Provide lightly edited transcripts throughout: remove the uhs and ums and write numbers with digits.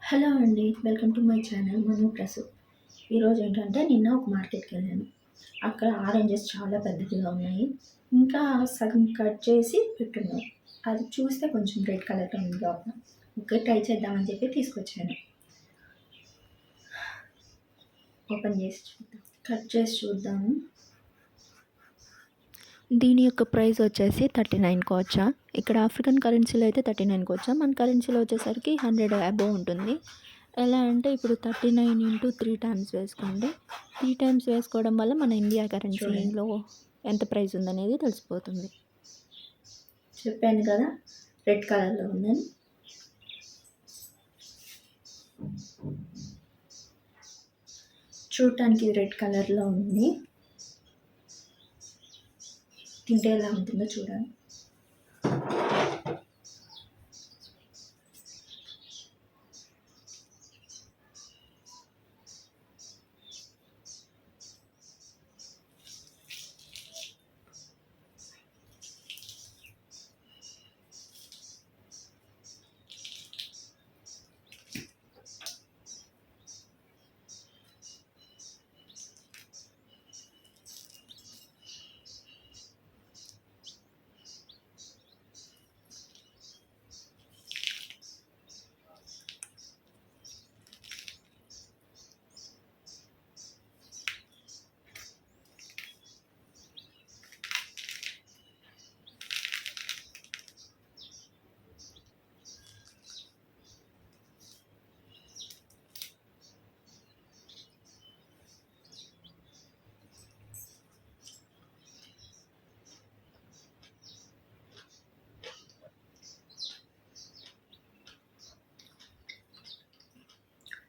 Hello అండి. Welcome to my channel మను ప్రసు. ఈరోజు ఏంటంటే నిన్న ఒక మార్కెట్‌కి వెళ్ళాను. అక్కడ ఆరెంజెస్ చాలా పెద్దవిగా ఉన్నాయి. ఇంకా సగం కట్ చేసి పెట్టున్నారు. అది చూస్తే కొంచెం రెడ్ కలర్‌లో ఉంది లోపల. ఓకే, ట్రై చేద్దామని చెప్పి తీసుకొచ్చాను. ఓపెన్ చేసి చూద్దాం. కట్ చేసి చూద్దాము. దీని యొక్క ప్రైస్ వచ్చేసి 39 కోచా. ఇక్కడ ఆఫ్రికన్ కరెన్సీలో అయితే 39 కోచా. మన కరెన్సీలో వచ్చేసరికి 100 అబోవ్ ఉంటుంది. ఎలా అంటే ఇప్పుడు 39 ఇంటూ 3 టైమ్స్ వేసుకోండి. 3 టైమ్స్ వేసుకోవడం వల్ల మన ఇండియా కరెన్సీలో ఎంత ప్రైస్ ఉందనేది తెలిసిపోతుంది. చెప్పాను కదా రెడ్ కలర్లో ఉందని. చూడటానికి రెడ్ కలర్లో ఉంది. తింటే ఎలా ఉంటుందో చూడాలి.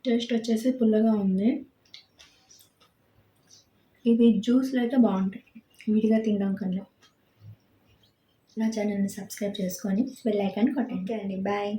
టేస్ట్ వచ్చేసి పుల్లగా ఉంది. ఇవి జ్యూస్లో అయితే బాగుంటాయి విడిగా తినడం కన్నా. నా ఛానల్ని సబ్స్క్రైబ్ చేసుకొని బెల్ ఐకాన్ కొట్టండి. బాయ్.